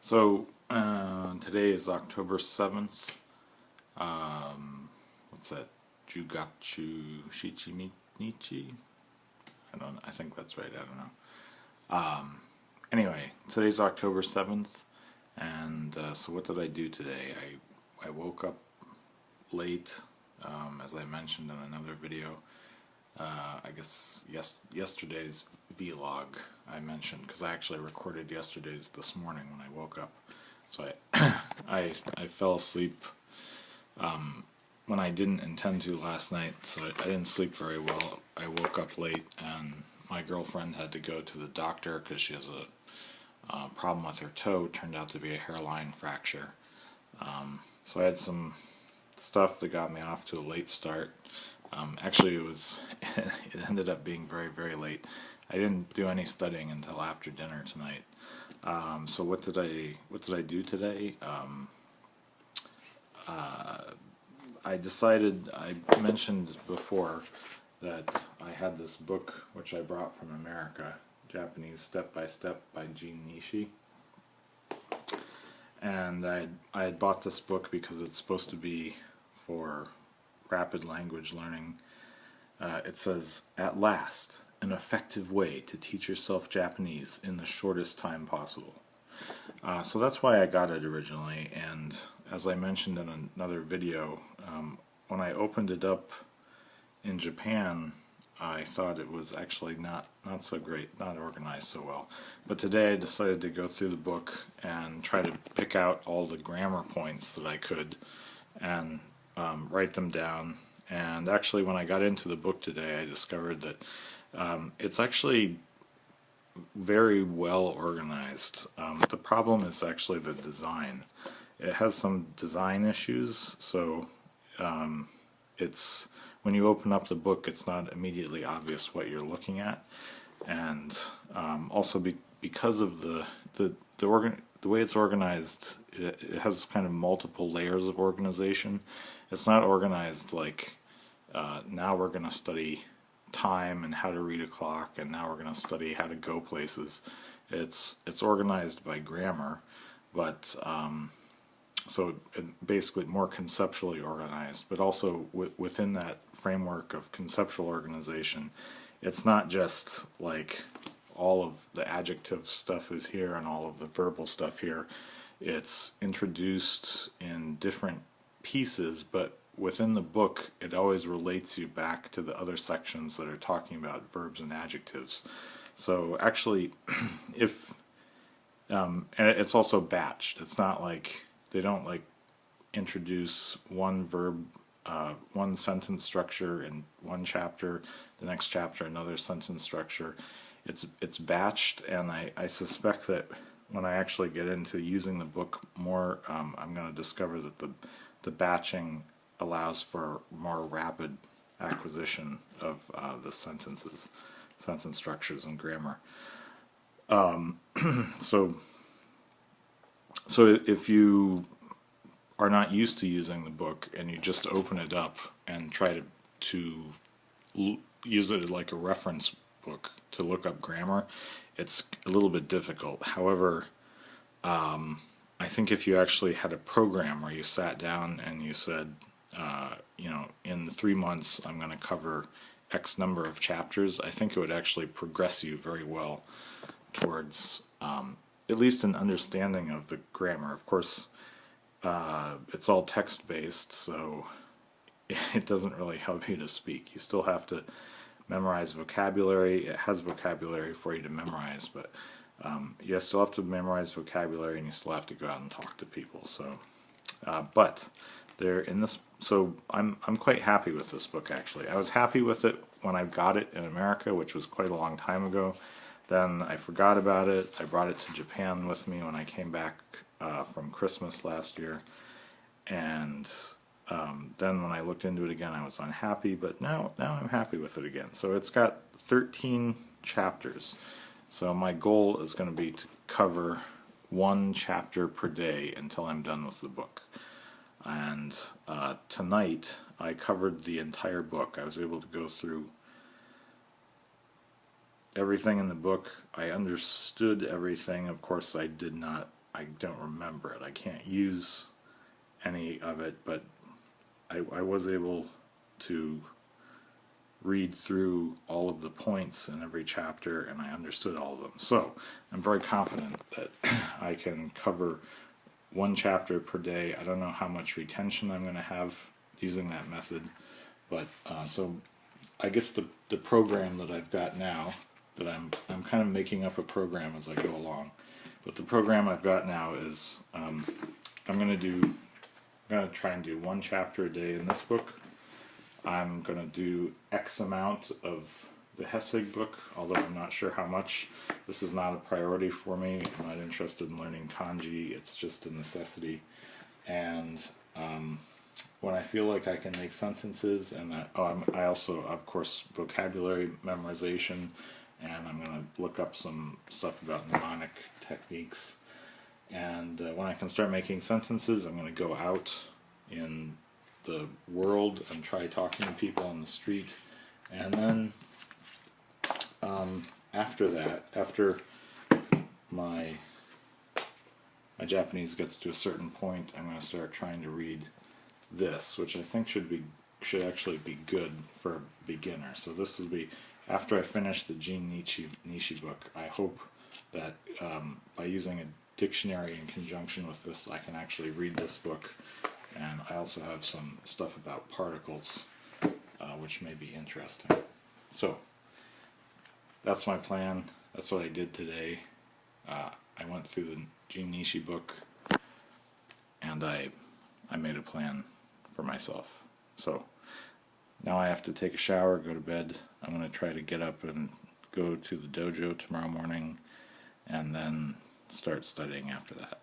Today is October 7th. What's that? Jugatsu Shichimichi? I think that's right, I don't know. Anyway, today's October 7th, and so what did I do today? I woke up late, as I mentioned in another video. I guess yesterday's vlog I mentioned, because I actually recorded yesterday's this morning when I woke up. So I fell asleep when I didn't intend to last night, so I didn't sleep very well. I woke up late, and my girlfriend had to go to the doctor because she has a problem with her toe. It turned out to be a hairline fracture. So I had some stuff that got me off to a late start. Actually, it ended up being very, very late. I didn't do any studying until after dinner tonight. So what did I do today? I mentioned before that I had this book which I brought from America, Japanese Step by Step by Nishi. And I had bought this book because it's supposed to be for rapid language learning. It says, "At last, an effective way to teach yourself Japanese in the shortest time possible." So that's why I got it originally, and as I mentioned in another video, when I opened it up in Japan, I thought it was actually not so great, not organized so well. But today I decided to go through the book and try to pick out all the grammar points that I could and write them down. And actually, when I got into the book today, I discovered that it's actually very well organized. The problem is actually the design. It has some design issues, so it's when you open up the book, it's not immediately obvious what you're looking at, and also because of the way it's organized, it has kind of multiple layers of organization. It's not organized like now we're going to study time and how to read a clock, and now we're going to study how to go places. It's organized by grammar, but so basically more conceptually organized, but also within that framework of conceptual organization, it's not just like all of the adjective stuff is here and all of the verbal stuff here. It's introduced in different pieces, but within the book it always relates you back to the other sections that are talking about verbs and adjectives. So actually, and it's also batched. It's not like they don't like introduce one verb, one sentence structure in one chapter, the next chapter another sentence structure. It's batched, and I suspect that when I actually get into using the book more, I'm going to discover that the batching allows for more rapid acquisition of the sentence structures and grammar. So if you are not used to using the book and you just open it up and try to use it like a reference book to look up grammar, it's a little bit difficult. However, I think if you actually had a program where you sat down and you said, in 3 months I'm going to cover X number of chapters, I think it would actually progress you very well towards at least an understanding of the grammar. Of course, it's all text-based, so it doesn't really help you to speak. You still have to memorize vocabulary. It has vocabulary for you to memorize, but you still have to memorize vocabulary, and you still have to go out and talk to people. So, but they're in this. So I'm quite happy with this book, actually. I was happy with it when I got it in America, which was quite a long time ago. Then I forgot about it. I brought it to Japan with me when I came back from Christmas last year, and then when I looked into it again, I was unhappy, but now I'm happy with it again. So it's got 13 chapters. So my goal is going to be to cover one chapter per day until I'm done with the book. And tonight I covered the entire book. I was able to go through everything in the book. I understood everything. Of course, I did not I don't remember it. I can't use any of it, but I was able to read through all of the points in every chapter, and I understood all of them. So I'm very confident that I can cover one chapter per day. I don't know how much retention I'm going to have using that method, but so I guess the program that I've got now, that I'm kind of making up a program as I go along, but the program I've got now is I'm going to try and do one chapter a day in this book. I'm going to do X amount of the Hessig book, although I'm not sure how much. This is not a priority for me. I'm not interested in learning kanji. It's just a necessity. And when I feel like I can make sentences, and I also, of course, vocabulary memorization, and I'm going to look up some stuff about mnemonic techniques. And when I can start making sentences, I'm going to go out in the world and try talking to people on the street. And then after that, after my Japanese gets to a certain point, I'm going to start trying to read this, which I think should actually be good for a beginner. So this will be after I finish the Nishi book. I hope that by using a dictionary in conjunction with this, I can actually read this book. And I also have some stuff about particles, which may be interesting. So that's my plan. That's what I did today. I went through the Nishi book, and I made a plan for myself. So now I have to take a shower, go to bed. I'm going to try to get up and go to the dojo tomorrow morning, and then start studying after that.